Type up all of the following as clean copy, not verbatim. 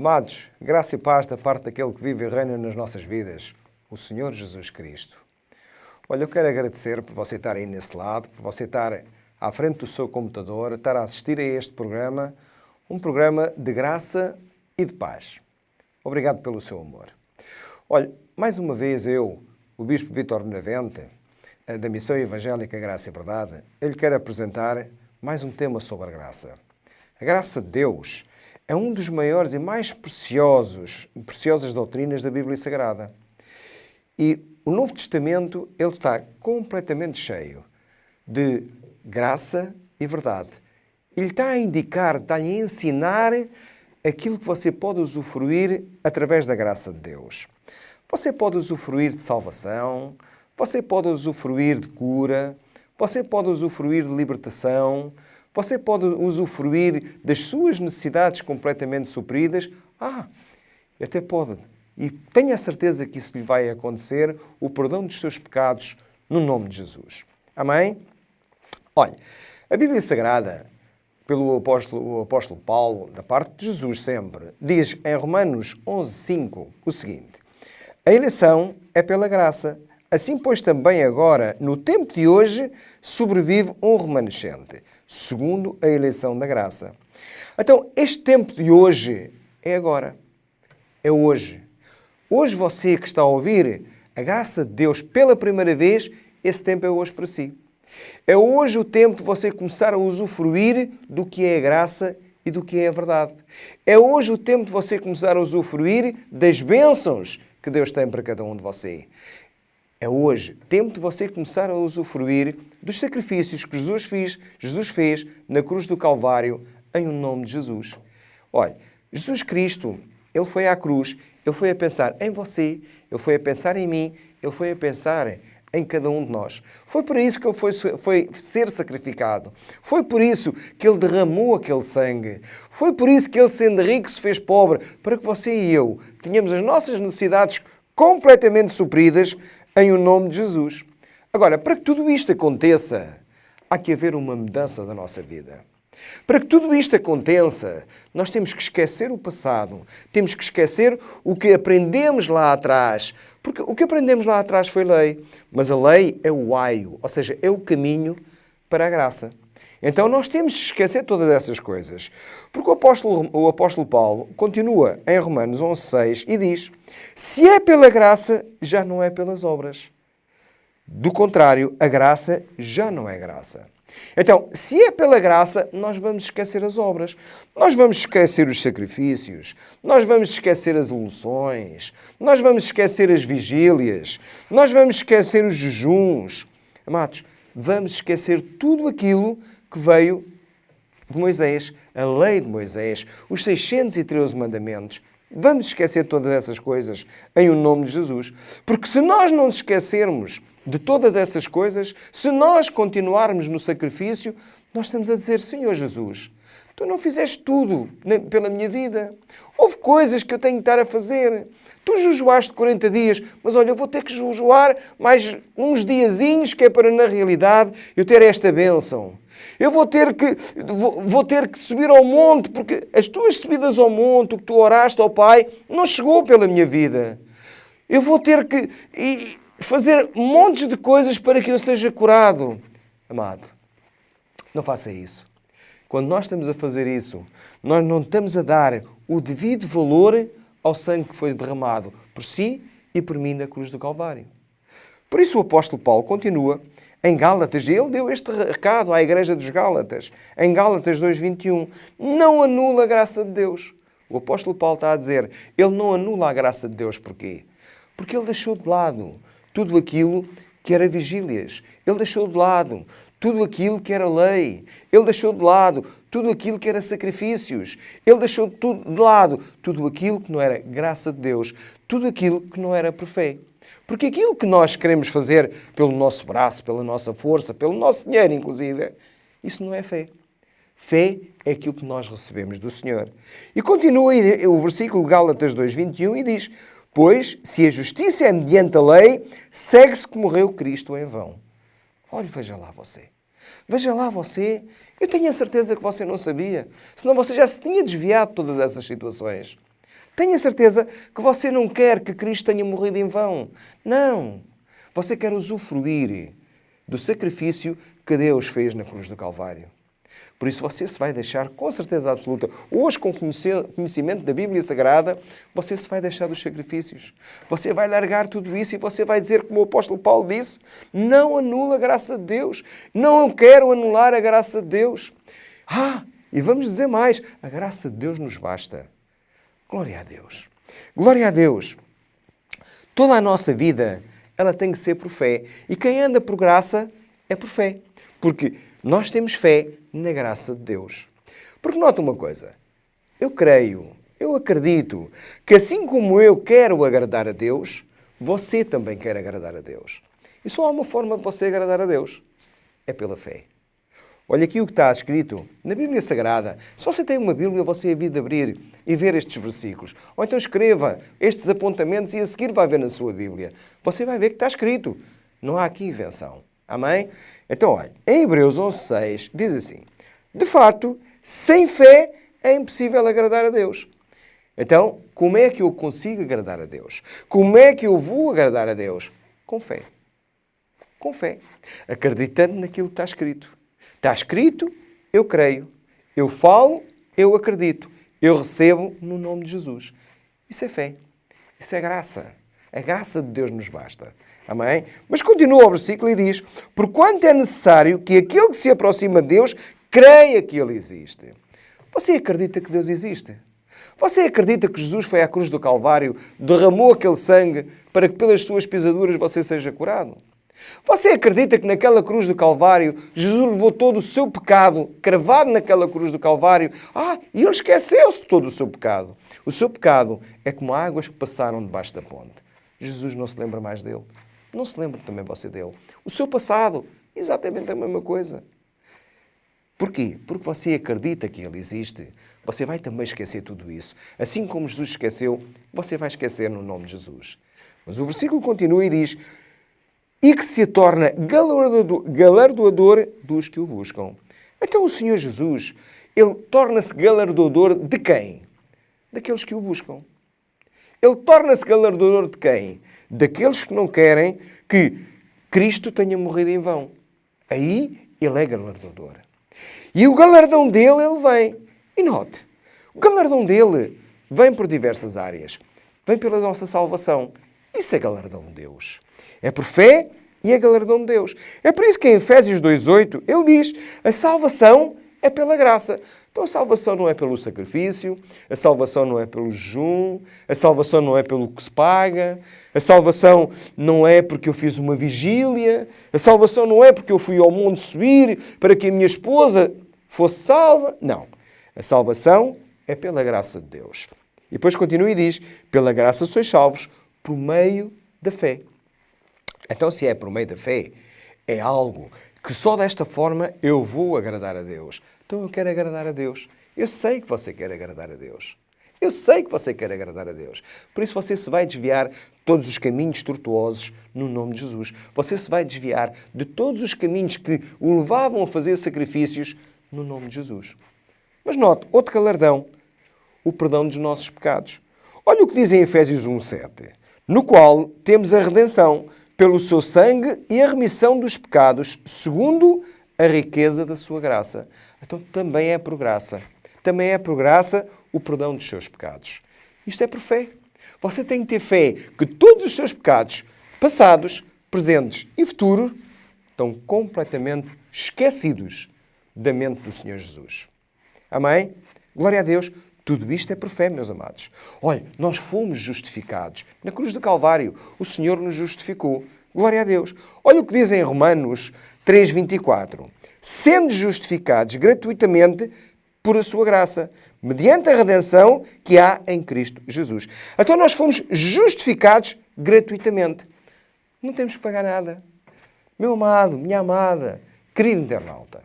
Amados, graça e paz da parte daquele que vive e reina nas nossas vidas, o Senhor Jesus Cristo. Olha, eu quero agradecer por você estar aí nesse lado, por você estar à frente do seu computador, estar a assistir a este programa, um programa de graça e de paz. Obrigado pelo seu amor. Olha, mais uma vez eu, o Bispo Vítor Benavente, da Missão Evangélica Graça e Verdade, eu lhe quero apresentar mais um tema sobre a graça. A graça de Deus é um dos maiores e mais preciosas doutrinas da Bíblia Sagrada. E o Novo Testamento ele está completamente cheio de graça e verdade. Ele está a indicar, está-lhe a ensinar aquilo que você pode usufruir através da graça de Deus. Você pode usufruir de salvação, você pode usufruir de cura, você pode usufruir de libertação, você pode usufruir das suas necessidades completamente supridas. Até pode. E tenha a certeza que isso lhe vai acontecer, o perdão dos seus pecados, no nome de Jesus. Amém? Olha, a Bíblia Sagrada, pelo apóstolo Paulo, da parte de Jesus sempre, diz em Romanos 11:5 o seguinte: a eleição é pela graça. Assim, pois, também agora, no tempo de hoje, sobrevive um remanescente, segundo a eleição da graça. Então, este tempo de hoje é agora. É hoje. Hoje você que está a ouvir a graça de Deus pela primeira vez, esse tempo é hoje para si. É hoje o tempo de você começar a usufruir do que é a graça e do que é a verdade. É hoje o tempo de você começar a usufruir das bênçãos que Deus tem para cada um de você. É hoje tempo de você começar a usufruir dos sacrifícios que Jesus fez na cruz do Calvário em nome de Jesus. Olha, Jesus Cristo, Ele foi à cruz, Ele foi a pensar em você, Ele foi a pensar em mim, Ele foi a pensar em cada um de nós. Foi por isso que Ele foi ser sacrificado. Foi por isso que Ele derramou aquele sangue. Foi por isso que Ele, sendo rico, se fez pobre, para que você e eu tenhamos as nossas necessidades completamente supridas em o nome de Jesus. Agora, para que tudo isto aconteça, há que haver uma mudança da nossa vida. Para que tudo isto aconteça, nós temos que esquecer o passado, temos que esquecer o que aprendemos lá atrás, porque o que aprendemos lá atrás foi lei, mas a lei é o aio, ou seja, é o caminho para a graça. Então nós temos que esquecer todas essas coisas, porque o apóstolo Paulo continua em Romanos 11:6 e diz: se é pela graça, já não é pelas obras. Do contrário, a graça já não é graça. Então, se é pela graça, nós vamos esquecer as obras. Nós vamos esquecer os sacrifícios. Nós vamos esquecer as unções. Nós vamos esquecer as vigílias. Nós vamos esquecer os jejuns. Amados, vamos esquecer tudo aquilo que veio de Moisés, a lei de Moisés, os 613 mandamentos. Vamos esquecer todas essas coisas em o nome de Jesus. Porque se nós não nos esquecermos de todas essas coisas, se nós continuarmos no sacrifício, nós estamos a dizer: Senhor Jesus, Tu não fizeste tudo pela minha vida. Houve coisas que eu tenho que estar a fazer. Tu jejuaste 40 dias, mas olha, eu vou ter que jejuar mais uns diazinhos, que é para, na realidade, eu ter esta bênção. Eu vou ter que subir ao monte, porque as tuas subidas ao monte, o que tu oraste ao Pai, não chegou pela minha vida. Eu vou ter que fazer montes de coisas para que eu seja curado. Amado, não faça isso. Quando nós estamos a fazer isso, nós não estamos a dar o devido valor ao sangue que foi derramado por si e por mim na cruz do Calvário. Por isso o apóstolo Paulo continua em Gálatas, e ele deu este recado à igreja dos Gálatas, em Gálatas 2:21, não anula a graça de Deus. O apóstolo Paulo está a dizer, ele não anula a graça de Deus. Porquê? Porque ele deixou de lado tudo aquilo que era vigílias. Ele deixou de lado tudo aquilo que era lei. Ele deixou de lado tudo aquilo que era sacrifícios. Ele deixou de lado tudo aquilo que não era graça de Deus. Tudo aquilo que não era por fé. Porque aquilo que nós queremos fazer pelo nosso braço, pela nossa força, pelo nosso dinheiro, inclusive, isso não é fé. Fé é aquilo que nós recebemos do Senhor. E continua o versículo Gálatas 2:21 e diz: pois, se a justiça é mediante a lei, segue-se que morreu Cristo em vão. Olha, veja lá você. Veja lá você. Eu tenho a certeza que você não sabia. Senão você já se tinha desviado de todas essas situações. Tenha certeza que você não quer que Cristo tenha morrido em vão. Não. Você quer usufruir do sacrifício que Deus fez na cruz do Calvário. Por isso você se vai deixar, com certeza absoluta, hoje com conhecimento da Bíblia Sagrada, você se vai deixar dos sacrifícios. Você vai largar tudo isso e você vai dizer, como o apóstolo Paulo disse, não anula a graça de Deus. Não quero anular a graça de Deus. E vamos dizer mais, a graça de Deus nos basta. Glória a Deus. Glória a Deus. Toda a nossa vida, ela tem que ser por fé. E quem anda por graça é por fé. Porque nós temos fé na graça de Deus. Porque nota uma coisa. Eu creio, eu acredito que assim como eu quero agradar a Deus, você também quer agradar a Deus. E só há uma forma de você agradar a Deus. É pela fé. Olha aqui o que está escrito na Bíblia Sagrada. Se você tem uma Bíblia, você havia de abrir e ver estes versículos. Ou então escreva estes apontamentos e a seguir vai ver na sua Bíblia. Você vai ver que está escrito. Não há aqui invenção. Amém? Então, olha, em Hebreus 11:6 diz assim: de fato, sem fé é impossível agradar a Deus. Então, como é que eu consigo agradar a Deus? Como é que eu vou agradar a Deus? Com fé. Com fé. Acreditando naquilo que está escrito. Está escrito, eu creio. Eu falo, eu acredito. Eu recebo no nome de Jesus. Isso é fé. Isso é graça. A graça de Deus nos basta. Amém? Mas continua o versículo e diz: porquanto é necessário que aquele que se aproxima de Deus creia que Ele existe. Você acredita que Deus existe? Você acredita que Jesus foi à cruz do Calvário, derramou aquele sangue para que pelas suas pisaduras você seja curado? Você acredita que naquela cruz do Calvário Jesus levou todo o seu pecado, cravado naquela cruz do Calvário? E Ele esqueceu-se de todo o seu pecado. O seu pecado é como águas que passaram debaixo da ponte. Jesus não se lembra mais dele. Não se lembra também você dele. O seu passado, exatamente a mesma coisa. Porquê? Porque você acredita que Ele existe. Você vai também esquecer tudo isso. Assim como Jesus esqueceu, você vai esquecer no nome de Jesus. Mas o versículo continua e diz: e que se torna galardoador dos que o buscam. Então o Senhor Jesus, Ele torna-se galardoador de quem? Daqueles que o buscam. Ele torna-se galardoador de quem? Daqueles que não querem que Cristo tenha morrido em vão. Aí Ele é galardoador. E o galardão dele, Ele vem. E note, o galardão dele vem por diversas áreas. Vem pela nossa salvação. Isso é galardão de Deus. É por fé e é galardão de Deus. É por isso que em Efésios 2:8 ele diz: a salvação é pela graça. Então a salvação não é pelo sacrifício, a salvação não é pelo jejum, a salvação não é pelo que se paga, a salvação não é porque eu fiz uma vigília, a salvação não é porque eu fui ao monte subir para que a minha esposa fosse salva. Não. A salvação é pela graça de Deus. E depois continua e diz: pela graça sois salvos por meio da fé. Então, se é por meio da fé, é algo que só desta forma eu vou agradar a Deus. Então eu quero agradar a Deus. Eu sei que você quer agradar a Deus. Eu sei que você quer agradar a Deus. Por isso você se vai desviar de todos os caminhos tortuosos no nome de Jesus. Você se vai desviar de todos os caminhos que o levavam a fazer sacrifícios no nome de Jesus. Mas note, outro galardão, o perdão dos nossos pecados. Olha o que diz em Efésios 1:7, no qual temos a redenção pelo seu sangue e a remissão dos pecados, segundo a riqueza da sua graça. Então também é por graça. Também é por graça o perdão dos seus pecados. Isto é por fé. Você tem que ter fé que todos os seus pecados, passados, presentes e futuros, estão completamente esquecidos da mente do Senhor Jesus. Amém? Glória a Deus. Tudo isto é por fé, meus amados. Olha, nós fomos justificados. Na cruz do Calvário, o Senhor nos justificou. Glória a Deus. Olha o que diz em Romanos 3:24. Sendo justificados gratuitamente por a sua graça, mediante a redenção que há em Cristo Jesus. Então nós fomos justificados gratuitamente. Não temos que pagar nada. Meu amado, minha amada, querido internauta,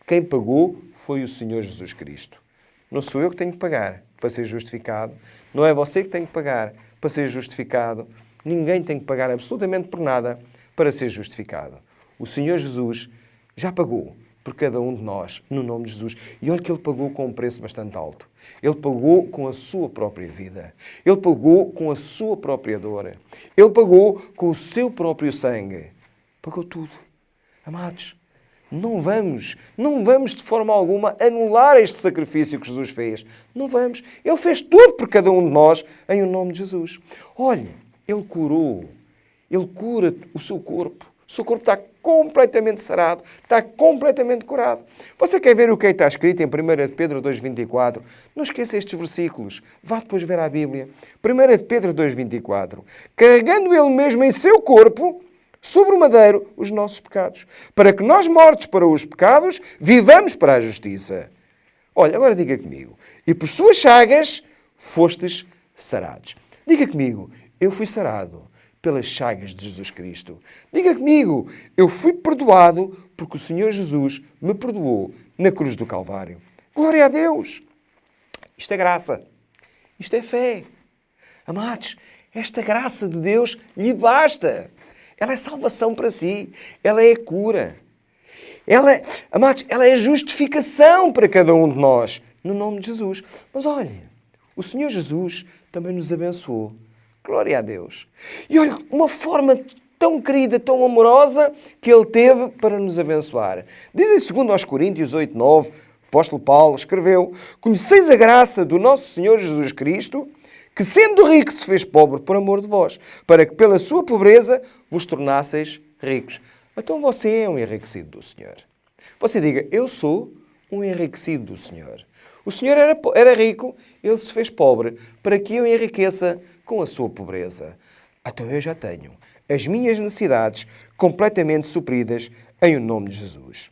quem pagou foi o Senhor Jesus Cristo. Não sou eu que tenho que pagar para ser justificado. Não é você que tem que pagar para ser justificado. Ninguém tem que pagar absolutamente por nada para ser justificado. O Senhor Jesus já pagou por cada um de nós, no nome de Jesus. E olha que Ele pagou com um preço bastante alto. Ele pagou com a sua própria vida. Ele pagou com a sua própria dor. Ele pagou com o seu próprio sangue. Pagou tudo. Amados, não vamos de forma alguma anular este sacrifício que Jesus fez. Não vamos. Ele fez tudo por cada um de nós em o nome de Jesus. Olha, Ele curou. Ele cura o seu corpo. O seu corpo está completamente sarado, está completamente curado. Você quer ver o que está escrito em 1 Pedro 2,24? Não esqueça estes versículos. Vá depois ver a Bíblia. 1 Pedro 2,24. Carregando Ele mesmo em seu corpo, sobre o madeiro, os nossos pecados, para que nós, mortos para os pecados, vivamos para a justiça. Olha, agora diga comigo. E por suas chagas fostes sarados. Diga comigo, eu fui sarado pelas chagas de Jesus Cristo. Diga comigo, eu fui perdoado porque o Senhor Jesus me perdoou na cruz do Calvário. Glória a Deus! Isto é graça. Isto é fé. Amados, esta graça de Deus lhe basta. Ela é salvação para si. Ela é cura. Amados, ela é justificação para cada um de nós, no nome de Jesus. Mas olha, o Senhor Jesus também nos abençoou. Glória a Deus. E olha, uma forma tão querida, tão amorosa que Ele teve para nos abençoar. Diz em 2 Coríntios 8:9, o apóstolo Paulo escreveu: conheceis a graça do nosso Senhor Jesus Cristo, que sendo rico se fez pobre por amor de vós, para que pela sua pobreza vos tornasseis ricos. Então você é um enriquecido do Senhor. Você diga, eu sou um enriquecido do Senhor. O Senhor era rico, Ele se fez pobre, para que eu enriqueça com a sua pobreza. Então eu já tenho as minhas necessidades completamente supridas em o nome de Jesus.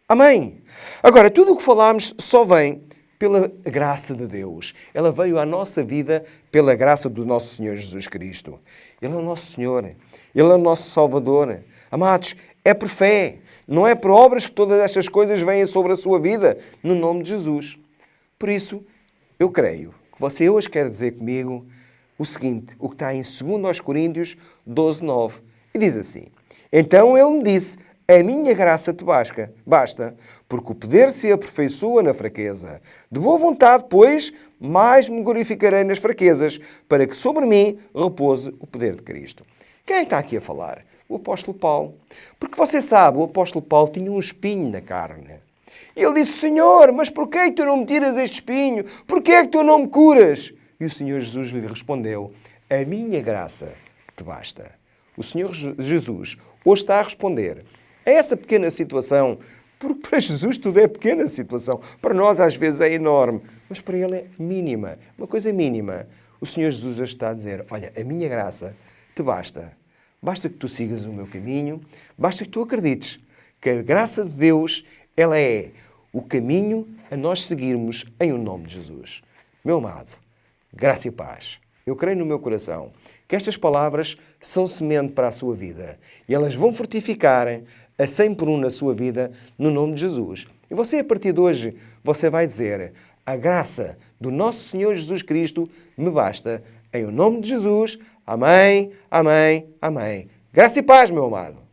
Amém? Agora, tudo o que falámos só vem pela graça de Deus. Ela veio à nossa vida pela graça do nosso Senhor Jesus Cristo. Ele é o nosso Senhor. Ele é o nosso Salvador. Amados, é por fé. Não é por obras que todas estas coisas vêm sobre a sua vida, no nome de Jesus. Por isso, eu creio que você hoje quer dizer comigo o seguinte, o que está em 2 Coríntios 12:9. E diz assim, então Ele me disse, a minha graça te basta, porque o poder se aperfeiçoa na fraqueza. De boa vontade, pois, mais me glorificarei nas fraquezas, para que sobre mim repouse o poder de Cristo. Quem é que está aqui a falar? O apóstolo Paulo. Porque você sabe, o apóstolo Paulo tinha um espinho na carne. E ele disse, Senhor, mas porquê é que tu não me tiras este espinho? Porquê é que tu não me curas? E o Senhor Jesus lhe respondeu, a minha graça te basta. O Senhor Jesus hoje está a responder a essa pequena situação, porque para Jesus tudo é pequena situação. Para nós às vezes é enorme, mas para Ele é mínima, uma coisa mínima. O Senhor Jesus hoje está a dizer, olha, a minha graça te basta. Basta que tu sigas o meu caminho, basta que tu acredites que a graça de Deus, ela é o caminho a nós seguirmos em o nome de Jesus. Meu amado, graça e paz. Eu creio no meu coração que estas palavras são semente para a sua vida e elas vão fortificar a 100 por 1 na sua vida, no nome de Jesus. E você, a partir de hoje, você vai dizer, a graça do nosso Senhor Jesus Cristo me basta. Em o nome de Jesus, amém, amém, amém. Graça e paz, meu amado.